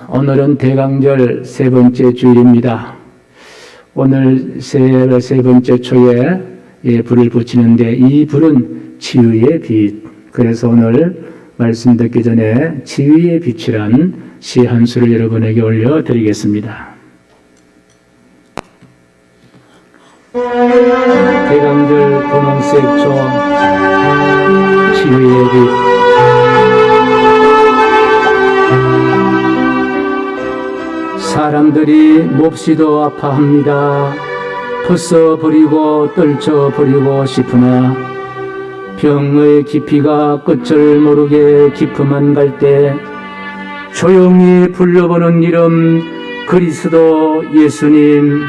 오늘은 대강절 세 번째 주일입니다. 오늘 세 번째 초에 불을 붙이는데 이 불은 치유의 빛. 그래서 오늘 말씀 듣기 전에 치유의 빛이란 시 한 수를 여러분에게 올려드리겠습니다. 대강절 분홍색 조 치유의 빛. 사람들이 몹시도 아파합니다. 벗어버리고 떨쳐버리고 싶으나 병의 깊이가 끝을 모르게 깊음만 갈 때 조용히 불러보는 이름 그리스도 예수님.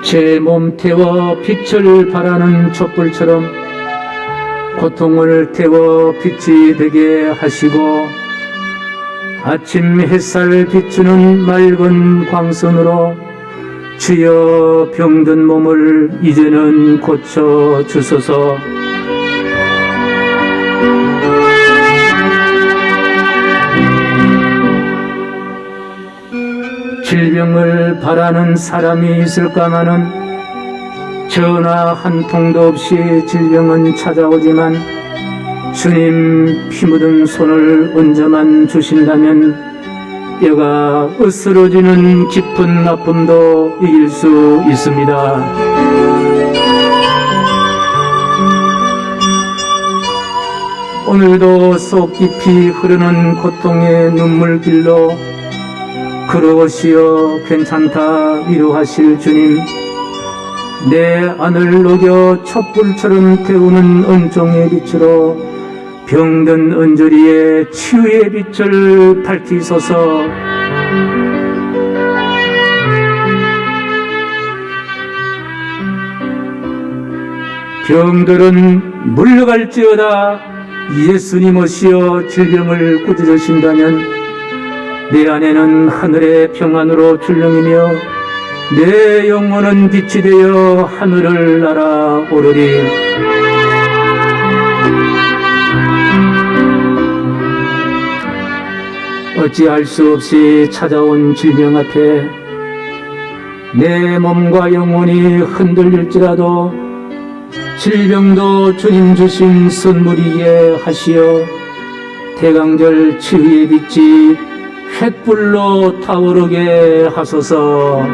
제 몸 태워 빛을 발하는 촛불처럼 고통을 태워 빛이 되게 하시고 아침 햇살 비추는 맑은 광선으로 주여 병든 몸을 이제는 고쳐 주소서. 질병을 바라는 사람이 있을까마는 전화 한 통도 없이 질병은 찾아오지만 주님 피 묻은 손을 얹어만 주신다면 뼈가 으스러지는 깊은 아픔도 이길 수 있습니다. 오늘도 속 깊이 흐르는 고통의 눈물길로 걸어오시어 괜찮다 위로하실 주님, 내 안을 녹여 촛불처럼 태우는 은총의 빛으로 병든 은저리에 치유의 빛을 밝히소서. 병들은 물러갈지어다. 예수님 오시어 질병을 꾸짖으신다면 내 안에는 하늘의 평안으로 출렁이며 내 영혼은 빛이 되어 하늘을 날아오르리. 어찌할 수 없이 찾아온 질병 앞에 내 몸과 영혼이 흔들릴지라도 질병도 주님 주신 선물이게 하시어 대강절 치유의 빛이 횃불로 타오르게 하소서.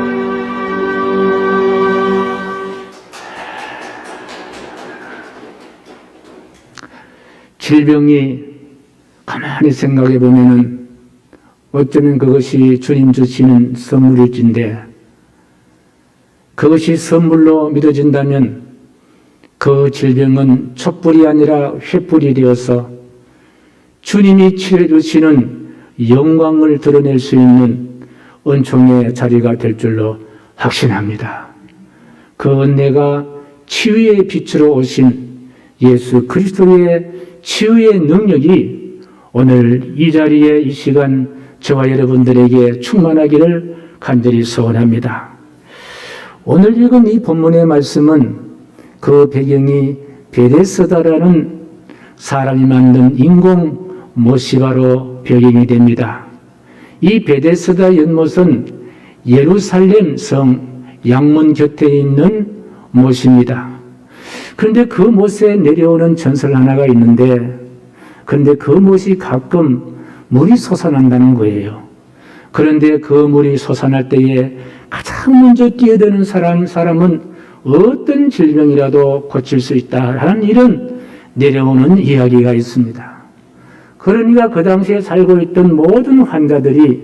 질병이 가만히 생각해 보면은 어쩌면 그것이 주님 주시는 선물일진데, 그것이 선물로 믿어진다면 그 질병은 촛불이 아니라 횃불이 되어서 주님이 치유해 주시는 영광을 드러낼 수 있는 은총의 자리가 될 줄로 확신합니다. 그 은혜가 치유의 빛으로 오신 예수 그리스도의 치유의 능력이 오늘 이 자리에 이 시간 저와 여러분들에게 충만하기를 간절히 소원합니다. 오늘 읽은 이 본문의 말씀은 그 배경이 베데스다라는 사람이 만든 인공 못이 바로 배경이 됩니다. 이 베데스다 연못은 예루살렘 성 양문 곁에 있는 못입니다. 그런데 그 못에 내려오는 전설 하나가 있는데, 그런데 그 못이 가끔 물이 솟아난다는 거예요. 그런데 그 물이 솟아날 때에 가장 먼저 뛰어드는 사람은 어떤 질병이라도 고칠 수 있다라는 이런 내려오는 이야기가 있습니다. 그러니까 그 당시에 살고 있던 모든 환자들이,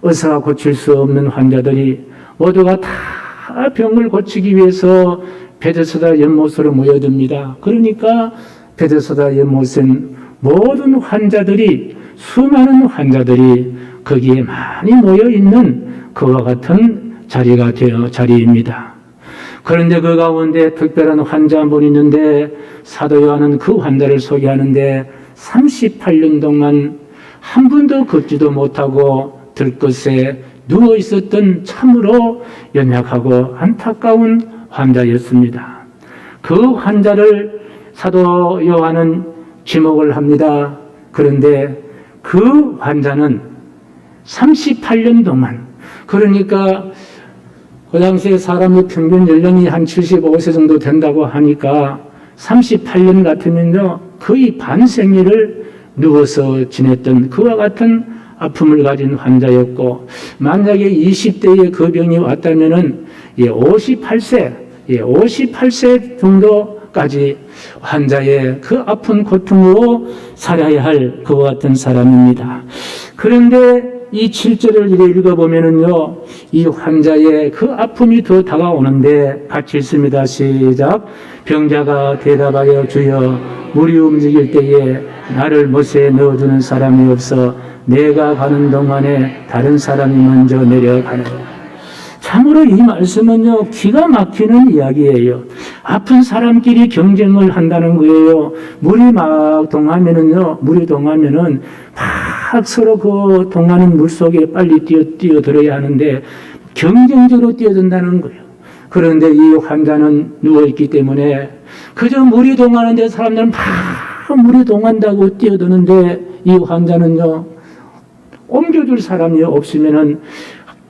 의사가 고칠 수 없는 환자들이 모두가 다 병을 고치기 위해서 베데스다 연못으로 모여듭니다. 그러니까 베데스다 연못은 모든 환자들이, 수많은 환자들이 거기에 많이 모여 있는 그와 같은 자리입니다. 그런데 그 가운데 특별한 환자 한 분 있는데, 사도 요한은 그 환자를 소개하는데 38년 동안 한 번도 걷지도 못하고 들것에 누워 있었던 참으로 연약하고 안타까운 환자였습니다. 그 환자를 사도 요한은 지목을 합니다. 그런데 그 환자는 38년 동안, 그러니까 그 당시에 사람의 평균 연령이 한 75세 정도 된다고 하니까 38년 같으면요, 거의 반생애를 누워서 지냈던 그와 같은 아픔을 가진 환자였고, 만약에 20대에 그 병이 왔다면은 58세 정도까지 환자의 그 아픈 고통으로 살아야 할 그와 같은 사람입니다. 그런데 이 7절을 읽어보면은요, 이 환자의 그 아픔이 더 다가오는데 같이 읽습니다. 시작. 병자가 대답하여 주여, 물이 움직일 때에 나를 못에 넣어주는 사람이 없어 내가 가는 동안에 다른 사람이 먼저 내려가네. 참으로 이 말씀은요, 기가 막히는 이야기예요. 아픈 사람끼리 경쟁을 한다는 거예요. 물이 막 동하면은요, 물이 동하면은 막 서로 그 동하는 물 속에 빨리 뛰어들어야 하는데 경쟁적으로 뛰어든다는 거예요. 그런데 이 환자는 누워있기 때문에 그저 물이 동하는데 사람들은 막 물이 동한다고 뛰어드는데 이 환자는요, 옮겨줄 사람이 없으면은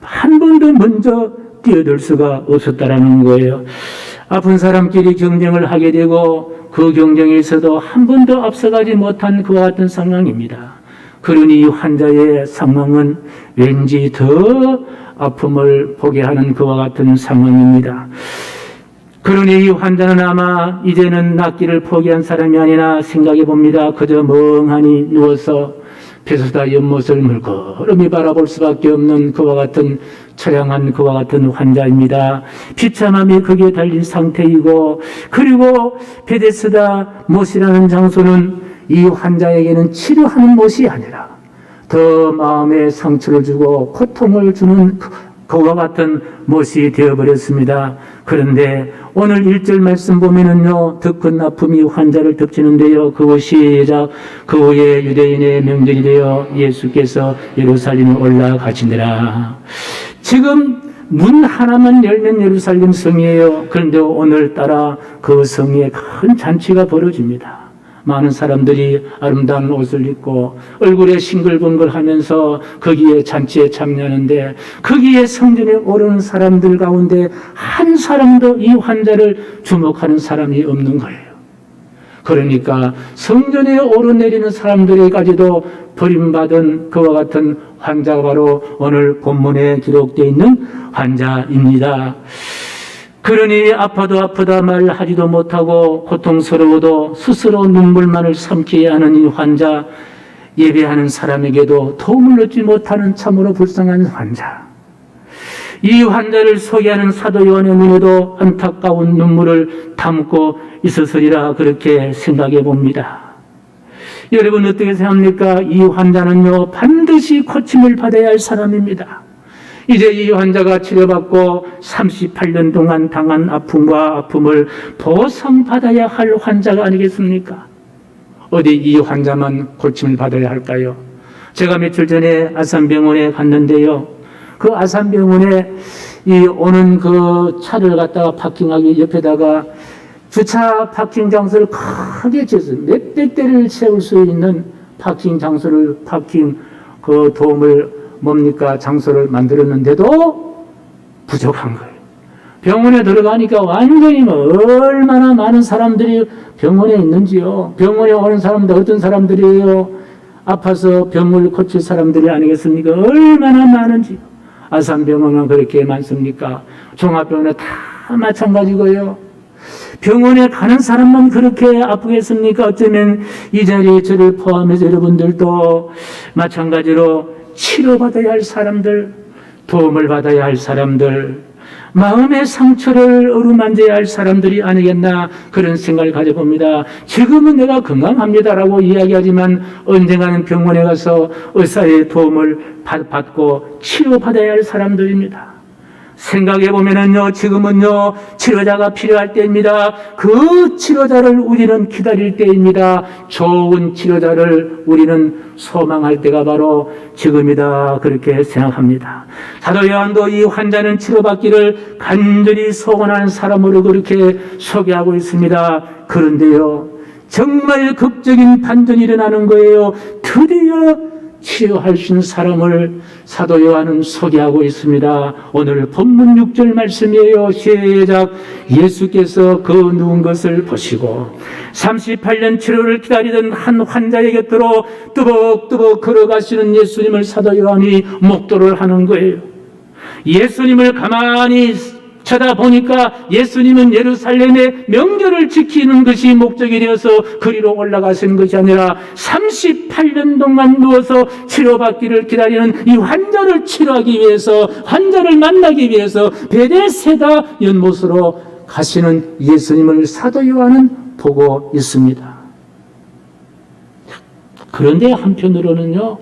한 번도 먼저 뛰어들 수가 없었다라는 거예요. 아픈 사람끼리 경쟁을 하게 되고 그 경쟁에서도 한 번도 앞서가지 못한 그와 같은 상황입니다. 그러니 이 환자의 상황은 왠지 더 아픔을 보게 하는 그와 같은 상황입니다. 그러니 이 환자는 아마 이제는 낫기를 포기한 사람이 아니라 생각해 봅니다. 그저 멍하니 누워서 배수다 연못을 물끄러미 바라볼 수밖에 없는 그와 같은 처량한 그와 같은 환자입니다. 비참함이 거기에 달린 상태이고, 그리고 베데스다 못이라는 장소는 이 환자에게는 치료하는 못이 아니라 더 마음에 상처를 주고 고통을 주는 그와 같은 못이 되어버렸습니다. 그런데 오늘 1절 말씀 보면은요, 더 큰 아픔이 환자를 덮치는데요. 그것이 시작. 그 후에 유대인의 명절이 되어 예수께서 예루살렘에 올라가시니라. 지금 문 하나만 열면 예루살렘 성이에요. 그런데 오늘따라 그 성에 큰 잔치가 벌어집니다. 많은 사람들이 아름다운 옷을 입고 얼굴에 싱글벙글하면서 거기에 잔치에 참여하는데, 거기에 성전에 오르는 사람들 가운데 한 사람도 이 환자를 주목하는 사람이 없는 거예요. 그러니까 성전에 오르내리는 사람들에까지도 버림받은 그와 같은 환자가 바로 오늘 본문에 기록되어 있는 환자입니다. 그러니 아파도 아프다 말하지도 못하고 고통스러워도 스스로 눈물만을 삼켜야 하는 이 환자, 예배하는 사람에게도 도움을 얻지 못하는 참으로 불쌍한 환자. 이 환자를 소개하는 사도 요한의 눈에도 안타까운 눈물을 담고 있었으리라 그렇게 생각해 봅니다. 여러분 어떻게 생각합니까? 이 환자는요, 반드시 고침을 받아야 할 사람입니다. 이제 이 환자가 치료받고 38년 동안 당한 아픔과 아픔을 보상받아야 할 환자가 아니겠습니까? 어디 이 환자만 고침을 받아야 할까요? 제가 며칠 전에 아산병원에 갔는데요. 그 아산병원에 이 오는 그 차를 갖다가 파킹하기 옆에다가 주차 파킹 장소를 크게 지어서 몇백 대를 세울 수 있는 파킹 장소를 파킹 그 도움을 장소를 만들었는데도 부족한 거예요. 병원에 들어가니까 완전히 얼마나 많은 사람들이 병원에 있는지요. 병원에 오는 사람들 어떤 사람들이에요? 아파서 병을 고칠 사람들이 아니겠습니까? 얼마나 많은지. 아산병원은 그렇게 많습니까? 종합병원은 다 마찬가지고요. 병원에 가는 사람만 그렇게 아프겠습니까? 어쩌면 이 자리에 저를 포함해서 여러분들도 마찬가지로 치료받아야 할 사람들, 도움을 받아야 할 사람들, 마음의 상처를 어루만져야 할 사람들이 아니겠나 그런 생각을 가져봅니다. 지금은 내가 건강합니다라고 이야기하지만 언젠가는 병원에 가서 의사의 도움을 받고 치료받아야 할 사람들입니다. 생각해보면은요, 지금은요, 치료자가 필요할 때입니다. 그 치료자를 우리는 기다릴 때입니다. 좋은 치료자를 우리는 소망할 때가 바로 지금이다. 그렇게 생각합니다. 사도 요한도 이 환자는 치료받기를 간절히 소원하는 사람으로 그렇게 소개하고 있습니다. 그런데요, 정말 극적인 반전이 일어나는 거예요. 드디어 치유할 수 있는 사람을 사도 요한은 소개하고 있습니다. 오늘 본문 6절 말씀이에요. 시작. 예수께서 그 누운 것을 보시고 38년 치료를 기다리던 한 환자의 곁으로 뚜벅뚜벅 걸어가시는 예수님을 사도 요한이 목도를 하는 거예요. 예수님을 가만히 쳐다보니까 예수님은 예루살렘의 명절을 지키는 것이 목적이 되어서 거리로 올라가시는 것이 아니라 38년 동안 누워서 치료받기를 기다리는 이 환자를 치료하기 위해서, 환자를 만나기 위해서 베데스다 연못으로 가시는 예수님을 사도 요한은 보고 있습니다. 그런데 한편으로는요,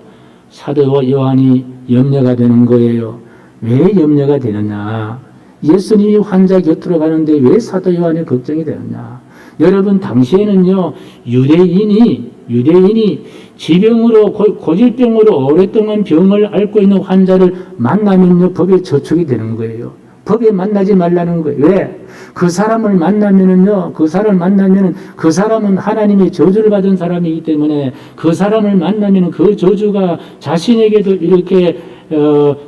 사도 요한이 염려가 되는 거예요. 왜 염려가 되느냐? 예수님이 환자 곁으로 가는데 왜 사도 요한이 걱정이 되느냐? 여러분, 당시에는요, 유대인이 지병으로, 고질병으로 오랫동안 병을 앓고 있는 환자를 만나면요, 법에 저촉이 되는 거예요. 법에 만나지 말라는 거예요. 왜? 그 사람을 만나면은 그 사람은 하나님의 저주를 받은 사람이기 때문에 그 사람을 만나면은 그 저주가 자신에게도 이렇게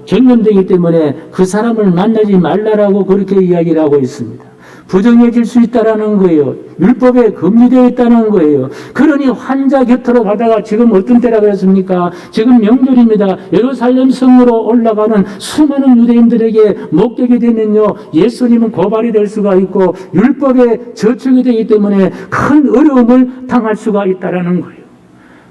전염되기 때문에 그 사람을 만나지 말라라고 그렇게 이야기를 하고 있습니다. 부정해질 수 있다라는 거예요. 율법에 금지되어 있다는 거예요. 그러니 환자 곁으로 가다가 지금 어떤 때라고 했습니까? 지금 명절입니다. 예루살렘 성으로 올라가는 수많은 유대인들에게 목격이 되면요, 예수님은 고발이 될 수가 있고 율법에 저촉이 되기 때문에 큰 어려움을 당할 수가 있다라는 거예요.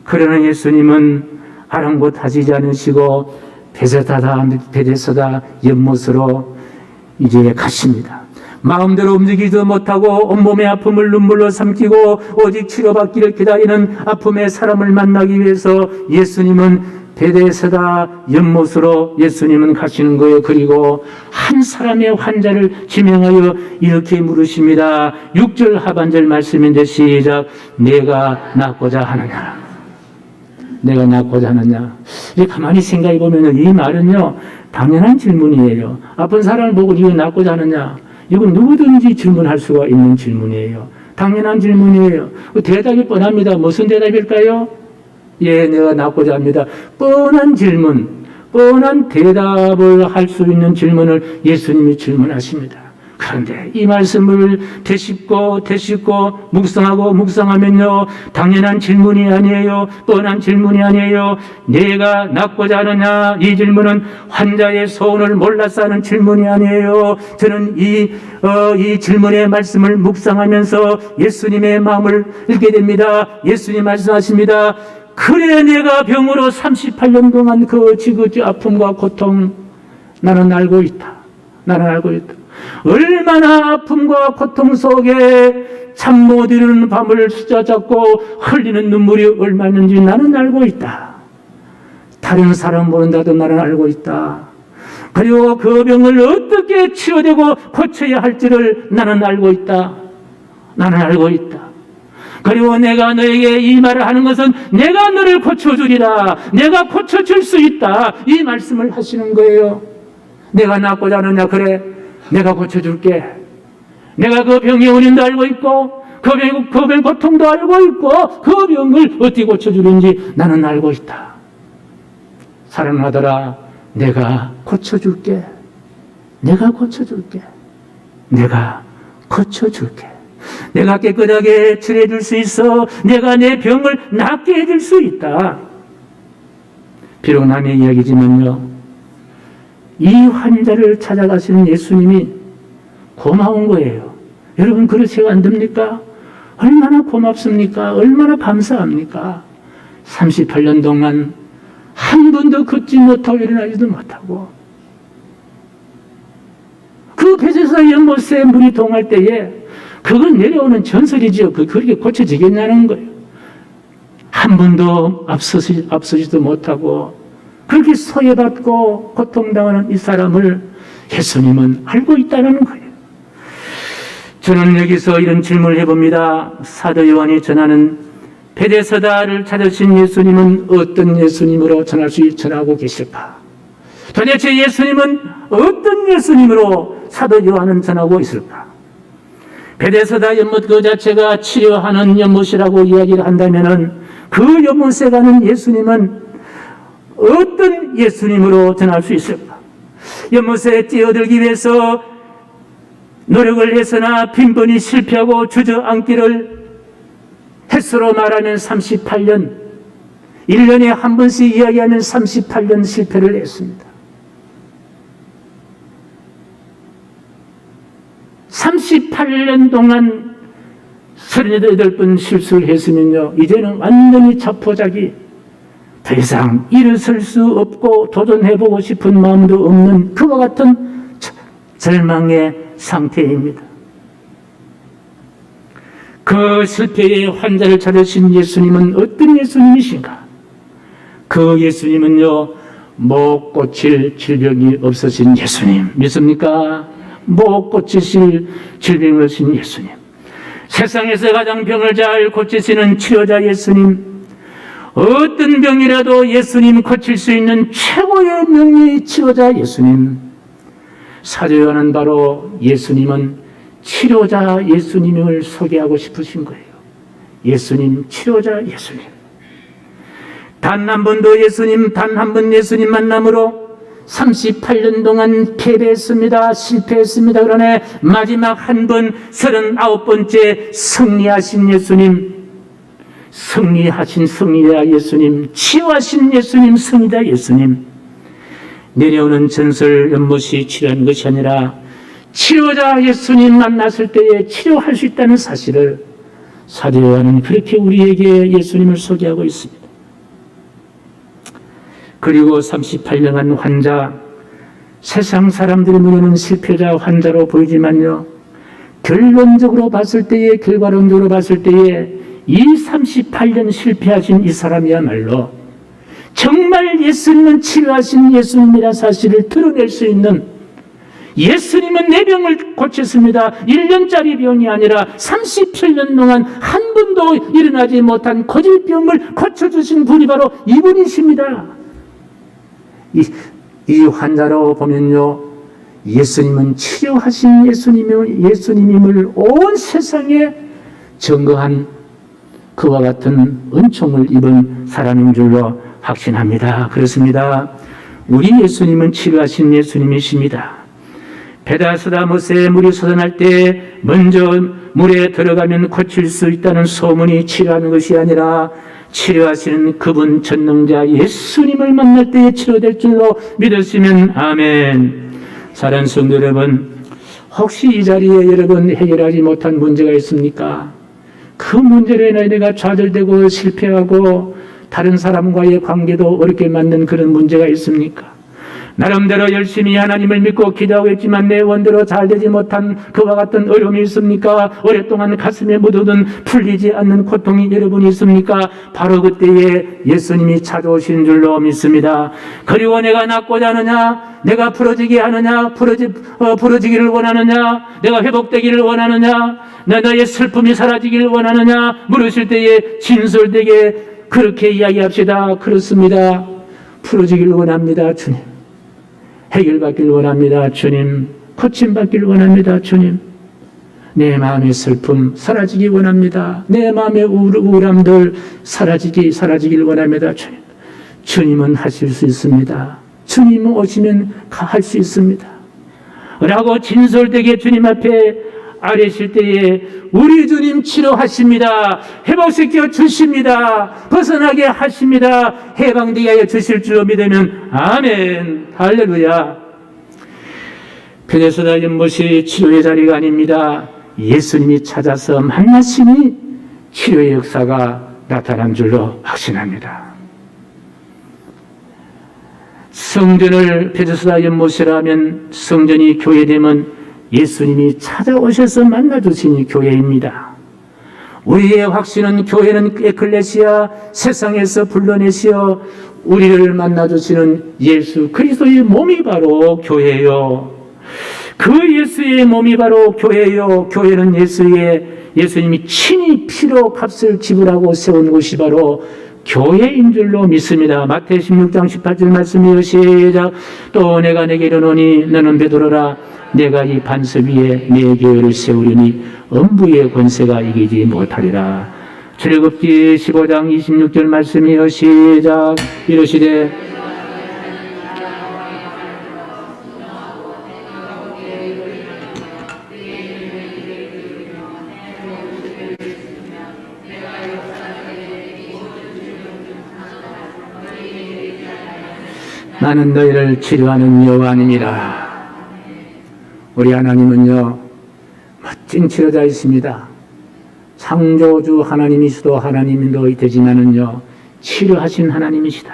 그러나 예수님은 아랑곳하지 않으시고 베데스다 연못으로 이제 가십니다. 마음대로 움직이지도 못하고 온몸의 아픔을 눈물로 삼키고 오직 치료받기를 기다리는 아픔의 사람을 만나기 위해서 예수님은 베데스다 연못으로 예수님은 가시는 거예요. 그리고 한 사람의 환자를 지명하여 이렇게 물으십니다. 6절 하반절 말씀인데 시작. 내가 낫고자 하느냐? 내가 낫고자 하느냐? 가만히 생각해 보면 이 말은요, 당연한 질문이에요. 아픈 사람을 보고 네가 낫고자 하느냐? 이건 누구든지 질문할 수가 있는 질문이에요. 당연한 질문이에요. 대답이 뻔합니다. 무슨 대답일까요? 예, 내가 낫고자 합니다. 뻔한 질문, 뻔한 대답을 할 수 있는 질문을 예수님이 질문하십니다. 그런데 이 말씀을 되씹고 묵상하면요, 당연한 질문이 아니에요. 뻔한 질문이 아니에요. 내가 낫고자 하느냐? 이 질문은 환자의 소원을 몰라서 하는 질문이 아니에요. 저는 이 질문의 말씀을 묵상하면서 예수님의 마음을 읽게 됩니다. 예수님 말씀하십니다. 그래, 내가 병으로 38년 동안 그 지긋지 아픔과 고통 나는 알고 있다. 나는 알고 있다. 얼마나 아픔과 고통 속에 잠 못 이루는 밤을 숫자잡고 흘리는 눈물이 얼마 있는지 나는 알고 있다. 다른 사람 모른다도 나는 알고 있다. 그리고 그 병을 어떻게 치료되고 고쳐야 할지를 나는 알고 있다. 나는 알고 있다. 그리고 내가 너에게 이 말을 하는 것은 내가 너를 고쳐주리라. 내가 고쳐줄 수 있다. 이 말씀을 하시는 거예요. 내가 낫고자 하느냐? 그래, 내가 고쳐줄게. 내가 그 병의 원인도 알고 있고 그 병 고통도 알고 있고 그 병을 어떻게 고쳐주는지 나는 알고 있다. 사랑하더라, 내가 고쳐줄게. 내가 고쳐줄게. 내가 고쳐줄게. 내가 깨끗하게 치료해줄 수 있어. 내가 내 병을 낫게 해줄 수 있다. 비록 남의 이야기지만요, 이 환자를 찾아가시는 예수님이 고마운 거예요. 여러분, 그러시면 안 됩니까? 얼마나 고맙습니까? 얼마나 감사합니까? 38년 동안 한 번도 걷지 못하고 일어나지도 못하고 그 베데스다 연못에 물이 동할 때에 그건 내려오는 전설이죠. 그렇게 고쳐지겠냐는 거예요. 한 번도 앞서지도 못하고 그렇게 소외받고 고통당하는 이 사람을 예수님은 알고 있다는 거예요. 저는 여기서 이런 질문을 해봅니다. 사도 요한이 전하는 베데스다를 찾으신 예수님은 어떤 예수님으로 전하고 계실까? 도대체 예수님은 어떤 예수님으로 사도 요한은 전하고 있을까? 베데스다 연못 그 자체가 치료하는 연못이라고 이야기를 한다면은 그 연못에 가는 예수님은 어떤 예수님으로 전할 수 있을까? 연못에 뛰어들기 위해서 노력을 해서나 빈번히 실패하고 주저앉기를 횟수로 말하면 38년, 1년에 한 번씩 이야기하면 38년 실패를 했습니다. 38년 동안 38번 실수를 했으면요, 이제는 완전히 자포자기, 더 이상 일어설 수 없고 도전해보고 싶은 마음도 없는 그와 같은 절망의 상태입니다. 그 실패의 환자를 찾으신 예수님은 어떤 예수님이신가? 그 예수님은요, 못 고칠 질병이 없으신 예수님 믿습니까? 못 고치실 질병이 없으신 예수님, 세상에서 가장 병을 잘 고치시는 치료자 예수님, 어떤 병이라도 예수님 고칠 수 있는 최고의 명의 치료자 예수님. 사도 요한은 바로 예수님은 치료자 예수님을 소개하고 싶으신 거예요. 예수님, 치료자 예수님. 단 한 번도 예수님, 단 한 번 예수님 만남으로 38년 동안 패배했습니다. 실패했습니다. 그러나 마지막 한 번 39번째 승리하신 예수님, 승리하신 승리자 예수님, 치유하신 예수님, 승리자 예수님. 내려오는 전설 연못이 치료한 것이 아니라 치료자 예수님 만났을 때에 치료할 수 있다는 사실을 사도 요한은 그렇게 우리에게 예수님을 소개하고 있습니다. 그리고 38년간 환자, 세상 사람들의 눈에는 실패자 환자로 보이지만요, 결론적으로 봤을 때에, 결과론적으로 봤을 때에 이 38년 실패하신 이 사람이야말로 정말 예수님은 치료하신 예수님이라는 사실을 드러낼 수 있는, 예수님은 내 병을 고쳤습니다. 1년짜리 병이 아니라 37년 동안 한 번도 일어나지 못한 고질병을 고쳐주신 분이 바로 이분이십니다. 이 환자로 보면요, 예수님은 치료하신 예수님임을 온 세상에 증거한 그와 같은 은총을 입은 사람인 줄로 확신합니다. 그렇습니다. 우리 예수님은 치료하신 예수님이십니다. 베데스다 못에 물이 솟아날 때 먼저 물에 들어가면 고칠 수 있다는 소문이 치료하는 것이 아니라 치료하시는 그분 전능자 예수님을 만날 때에 치료될 줄로 믿으시면 아멘. 사랑하는 성도 여러분, 혹시 이 자리에 여러분 해결하지 못한 문제가 있습니까? 그 문제로 인해 내가 좌절되고 실패하고 다른 사람과의 관계도 어렵게 만든 그런 문제가 있습니까? 나름대로 열심히 하나님을 믿고 기도하고 있지만 내 원대로 잘 되지 못한 그와 같은 어려움이 있습니까? 오랫동안 가슴에 묻어둔 풀리지 않는 고통이 여러분이 있습니까? 바로 그때에 예수님이 찾아오신 줄로 믿습니다. 그리고 내가 낫고자 하느냐? 내가 부러지게 하느냐? 부러지기를 원하느냐? 내가 회복되기를 원하느냐? 너의 슬픔이 사라지기를 원하느냐? 물으실 때에 진솔되게 그렇게 이야기합시다. 그렇습니다. 풀어지기를 원합니다. 주님. 해결받기를 원합니다. 주님. 고침받기를 원합니다. 주님. 내 마음의 슬픔 사라지기 원합니다. 내 마음의 우울함들 사라지기를 원합니다. 주님. 주님은 하실 수 있습니다. 주님 오시면 할 수 있습니다. 라고 진솔되게 주님 앞에 아뢰실 때에 우리 주님 치료하십니다. 회복시켜 주십니다. 벗어나게 하십니다. 해방되게 하여 주실 줄 믿으면 아멘. 할렐루야. 베데스다 연못이 치료의 자리가 아닙니다. 예수님이 찾아서 만나시니 치료의 역사가 나타난 줄로 확신합니다. 성전을 베데스다 연못이라면 성전이 교회되면 예수님이 찾아오셔서 만나주시니 교회입니다. 우리의 확신은 교회는 에클레시아, 세상에서 불러내시어 우리를 만나주시는 예수 그리스도의 몸이 바로 교회요. 그 예수의 몸이 바로 교회요. 교회는 예수님이 친히 피로 값을 지불하고 세운 곳이 바로 교회인 줄로 믿습니다. 마태 16장 18절 말씀이요. 시작. 또 내가 내게 이르노니 너는 베드로라. 내가 이 반석 위에 내 교회를 세우리니 음부의 권세가 이기지 못하리라. 출애굽기 15장 26절 말씀이요. 시작. 이르시되 나는 너희를 치료하는 여호와님이라. 우리 하나님은요, 멋진 치료자이십니다. 창조주 하나님이시도 하나님도 되지만은요, 치료하신 하나님이시다.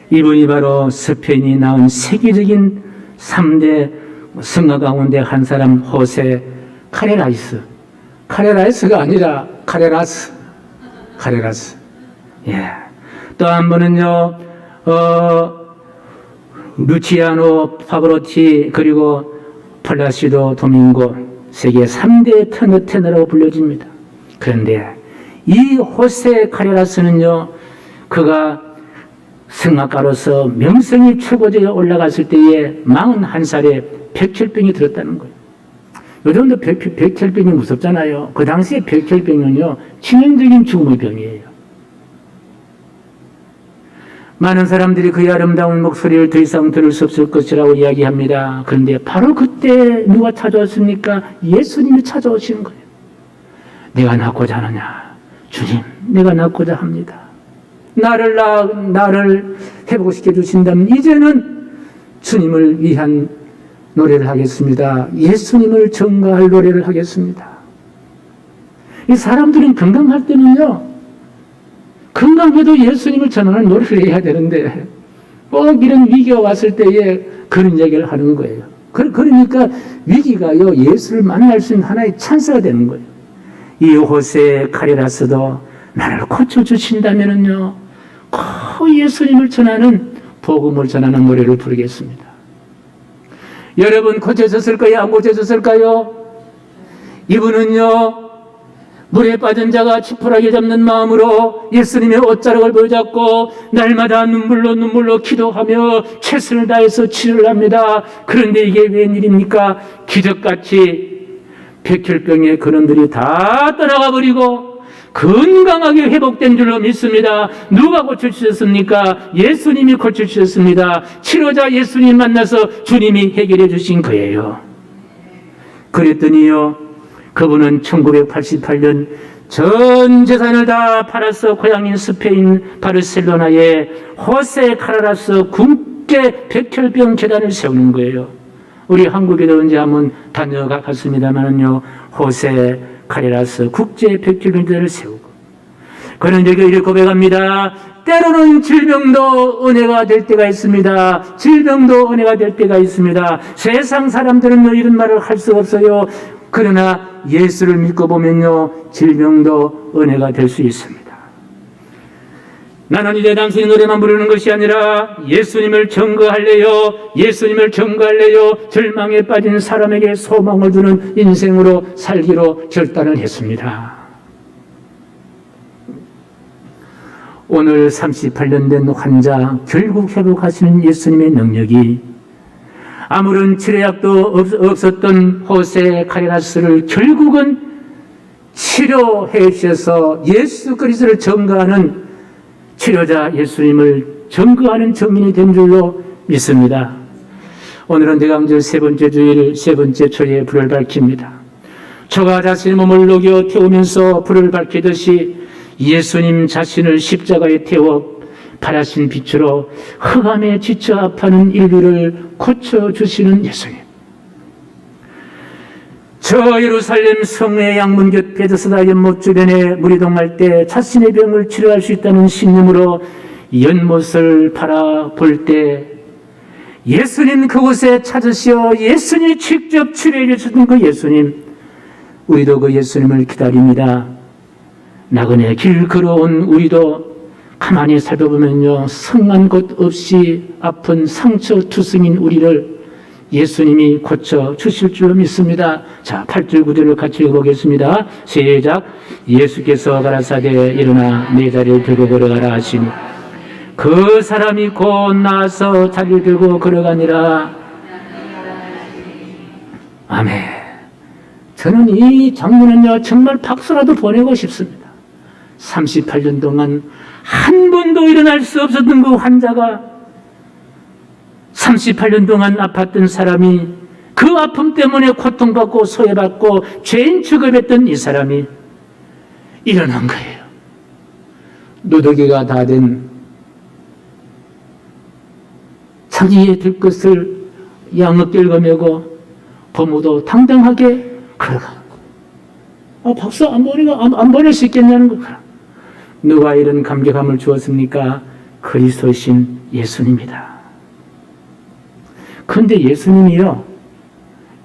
이분이 바로 스페인이 낳은 세계적인 3대 성가 가운데 한 사람, 호세 카레라이스. 카레라이스가 아니라 카레라스. 예. 또 한 번은요, 루치아노 파브로티, 그리고 플라시도 도밍고, 세계 3대 테너라고 불려집니다. 그런데 이 호세 카레라스는요, 그가 성악가로서 명성이 최고조에 올라갔을 때에 41살에 백혈병이 들었다는 거예요. 요즘도 백혈병이 무섭잖아요. 그 당시에 백혈병은요, 치명적인 죽음의 병이에요. 많은 사람들이 그의 아름다운 목소리를 더 이상 들을 수 없을 것이라고 이야기합니다. 그런데 바로 그때 누가 찾아왔습니까? 예수님이 찾아오시는 거예요. 내가 낫고자 하느냐? 주님, 내가 낫고자 합니다. 나를 회복시켜 주신다면 이제는 주님을 위한 노래를 하겠습니다. 예수님을 전가할 노래를 하겠습니다. 이 사람들은 건강할 때는요, 건강해도 예수님을 전하는 노래를 해야 되는데 꼭 이런 위기가 왔을 때에 그런 얘기를 하는 거예요. 그러니까 위기가요, 예수를 만날 수 있는 하나의 찬스가 되는 거예요. 이 호세 카레라스도 나를 고쳐주신다면은요, 꼭 예수님을 전하는, 복음을 전하는 노래를 부르겠습니다. 여러분, 고쳐졌을까요? 안 고쳐졌을까요? 이분은요, 물에 빠진 자가 지푸라기 잡는 마음으로 예수님의 옷자락을 붙잡고 날마다 눈물로 기도하며 최선을 다해서 치료를 합니다. 그런데 이게 웬일입니까? 기적같이 백혈병의 근원들이 다 떠나가 버리고 건강하게 회복된 줄로 믿습니다. 누가 고쳐주셨습니까? 예수님이 고쳐주셨습니다. 치료자 예수님 만나서 주님이 해결해 주신 거예요. 그랬더니요, 그분은 1988년 전 재산을 다 팔아서 고향인 스페인 바르셀로나에 호세 카레라스 국제 백혈병 재단을 세우는 거예요. 우리 한국에도 언제 한번 다녀갔습니다만은요, 호세 카레라스 국제 백혈병 재단을 세우고, 그는 여기 이렇게 고백합니다. 때로는 질병도 은혜가 될 때가 있습니다. 질병도 은혜가 될 때가 있습니다. 세상 사람들은 이런 말을 할 수 없어요. 그러나 예수를 믿고 보면요, 질병도 은혜가 될 수 있습니다. 나는 이제 단순히 노래만 부르는 것이 아니라 예수님을 전거할래요. 예수님을 전거할래요. 절망에 빠진 사람에게 소망을 주는 인생으로 살기로 결단을 했습니다. 오늘 38년 된 환자 결국 회복하시는 예수님의 능력이 아무런 치료약도 없었던 호세 카레라스를 결국은 치료해 주셔서 예수 그리스도를 전거하는 치료자 예수님을 전거하는 정인이 된 줄로 믿습니다. 오늘은 대강절 세 번째 주일 세 번째 초에 불을 밝힙니다. 초가 자신의 몸을 녹여 태우면서 불을 밝히듯이 예수님 자신을 십자가에 태워 파라신 빛으로 흑암에 지쳐 아파하는 인류를 고쳐주시는 예수님. 저 예루살렘 성의 양문 곁 베데스다 연못 주변에 물이 동할 때 자신의 병을 치료할 수 있다는 신념으로 연못을 바라볼 때 예수님 그곳에 찾으시어 예수님이 직접 치료해 주셨던 그 예수님, 우리도 그 예수님을 기다립니다. 나그네 길 걸어온 우리도 가만히 살펴보면요, 성한 곳 없이 아픈 상처투성인 우리를 예수님이 고쳐 주실 줄 믿습니다. 자, 8절 9절을 같이 읽어보겠습니다. 시작. 예수께서 가라사대 일어나 내 자리를 들고 걸어가라 하시니 그 사람이 곧 나아서 자리를 들고 걸어가니라. 아멘. 저는 이 장면은요, 정말 박수라도 보내고 싶습니다. 38년 동안 한 번도 일어날 수 없었던 그 환자가 38년 동안 아팠던 사람이 그 아픔 때문에 고통받고 소외받고 죄인 취급했던 이 사람이 일어난 거예요. 누더기가 다 된 자기의 들것을 양어깨를 거매고 범우도 당당하게 걸어가는 거예요. 박수 안 보낼 수 있겠냐는 거예요. 누가 이런 감격함을 주었습니까? 그리스도신 예수님이다. 그런데 예수님이요,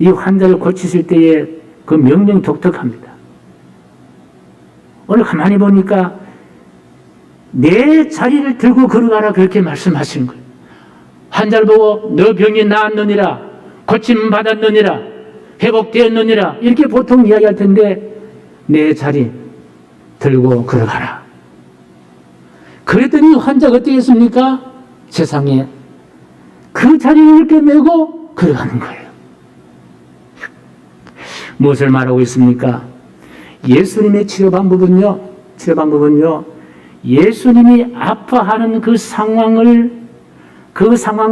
이 환자를 고치실 때에 그 명령 독특합니다. 오늘 가만히 보니까 내 자리를 들고 걸어가라 그렇게 말씀하시는 거예요. 환자를 보고 너 병이 나았느니라, 고침 받았느니라, 회복되었느니라 이렇게 보통 이야기할 텐데 내 자리 들고 걸어가라. 그랬더니 환자가 어떻게 했습니까? 세상에 그 자리를 이렇게 메고 걸어가는 거예요. 무엇을 말하고 있습니까? 예수님의 치료 방법은요, 예수님이 아파하는 그 상황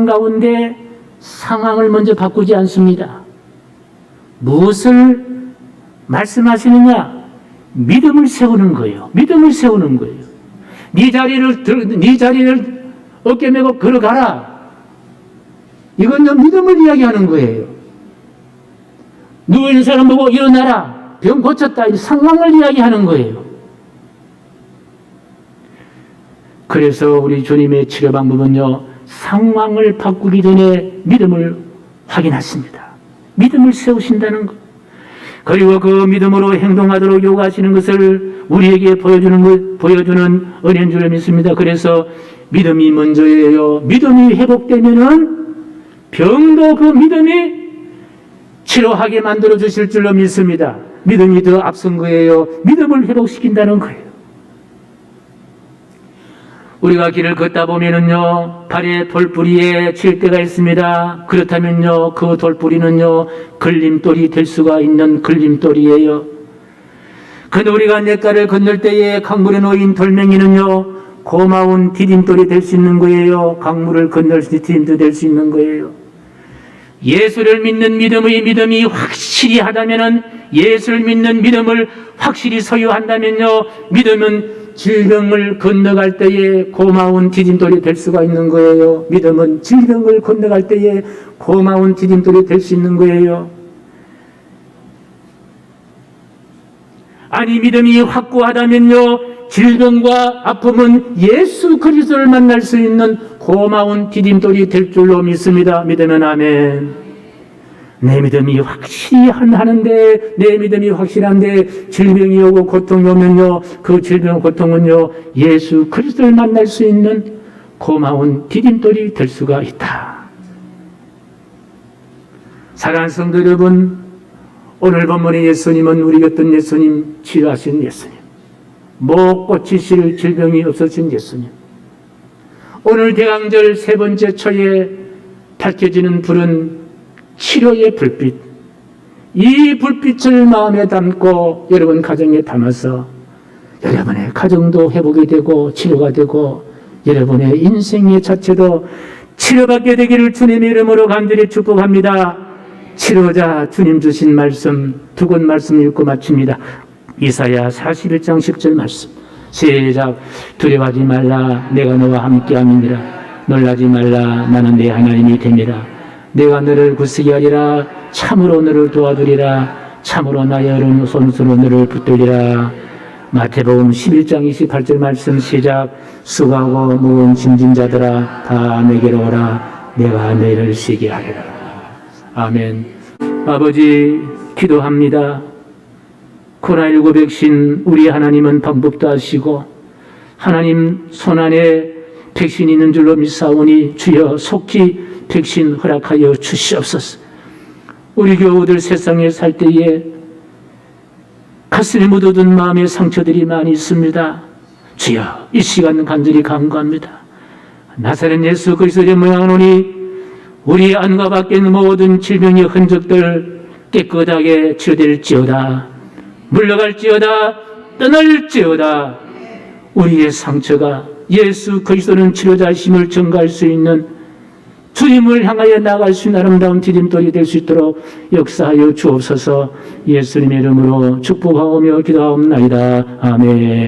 가운데 상황을 먼저 바꾸지 않습니다. 무엇을 말씀하시느냐? 믿음을 세우는 거예요. 믿음을 세우는 거예요. 네 자리를 어깨 메고 걸어가라. 이건요, 믿음을 이야기하는 거예요. 누워있는 사람 보고 일어나라. 병 고쳤다. 이 상황을 이야기하는 거예요. 그래서 우리 주님의 치료 방법은요, 상황을 바꾸기 전에 믿음을 확인하십니다. 믿음을 세우신다는 것. 그리고 그 믿음으로 행동하도록 요구하시는 것을 우리에게 보여주는 은혜인 줄 믿습니다. 그래서 믿음이 먼저예요. 믿음이 회복되면은 병도 그 믿음이 치료하게 만들어 주실 줄로 믿습니다. 믿음이 더 앞선 거예요. 믿음을 회복시킨다는 거예요. 우리가 길을 걷다 보면은요, 발에 돌뿌리에 칠 때가 있습니다. 그렇다면요, 그 돌뿌리는요, 걸림돌이 될 수가 있는 걸림돌이에요. 근데 우리가 냇가를 건널 때에 강물에 놓인 돌멩이는요, 고마운 디딤돌이 될 수 있는 거예요. 강물을 건널 수 있는 디딤돌이 될 수 있는 거예요. 예수를 믿는 믿음이 확실히 하다면은, 예수를 믿는 믿음을 확실히 소유한다면요, 믿음은 질병을 건너갈 때에 고마운 디딤돌이 될 수가 있는 거예요. 믿음은 질병을 건너갈 때에 고마운 디딤돌이 될 수 있는 거예요. 아니, 믿음이 확고하다면요, 질병과 아픔은 예수 그리스도를 만날 수 있는 고마운 디딤돌이 될 줄로 믿습니다. 믿으면 아멘. 내 믿음이 확실히 하는데, 내 믿음이 확실한데 질병이 오고 고통이 오면요, 그 질병 고통은요, 예수 그리스도를 만날 수 있는 고마운 디딤돌이 될 수가 있다. 사랑하는 성도 여러분, 오늘 본문의 예수님은 우리 곁던 예수님, 치료하신 예수님, 못 고치실 질병이 없어진 예수님. 오늘 대강절 세 번째 초에 밝혀지는 불은 치료의 불빛. 이 불빛을 마음에 담고 여러분 가정에 담아서 여러분의 가정도 회복이 되고 치료가 되고 여러분의 인생의 자체도 치료받게 되기를 주님의 이름으로 간절히 축복합니다. 치료자 주님 주신 말씀 두 권 말씀 읽고 마칩니다. 이사야 41장 10절 말씀 시작. 두려워하지 말라, 내가 너와 함께함이니라. 놀라지 말라, 나는 내 하나님이 됨이라. 내가 너를 굳세게 하리라. 참으로 너를 도와주리라. 참으로 나의 오른손으로 너를 붙들리라. 마태복음 11장 28절 말씀 시작. 수고하고 무거운 짐진 자들아, 다 내게로 오라. 내가 너희를 쉬게 하리라. 아멘. 아버지, 기도합니다. 코로나19 백신, 우리 하나님은 방법도 아시고 하나님 손안에 백신이 있는 줄로 믿사오니 주여 속히 백신 허락하여 주시옵소서. 우리 교우들 세상에 살 때에 가슴에 묻어둔 마음의 상처들이 많이 있습니다. 주여, 이 시간 간절히 간구합니다. 나사렛 예수 그리스도의 모양하노니 우리 안과 밖에 있는 모든 질병의 흔적들 깨끗하게 치료될지어다. 물러갈지어다. 떠날지어다. 우리의 상처가 예수 그리스도는 치료자이심을 증거할 수 있는 주님을 향하여 나아갈 수 있는 아름다운 디딤돌이 될 수 있도록 역사하여 주옵소서. 예수님의 이름으로 축복하오며 기도하옵나이다. 아멘.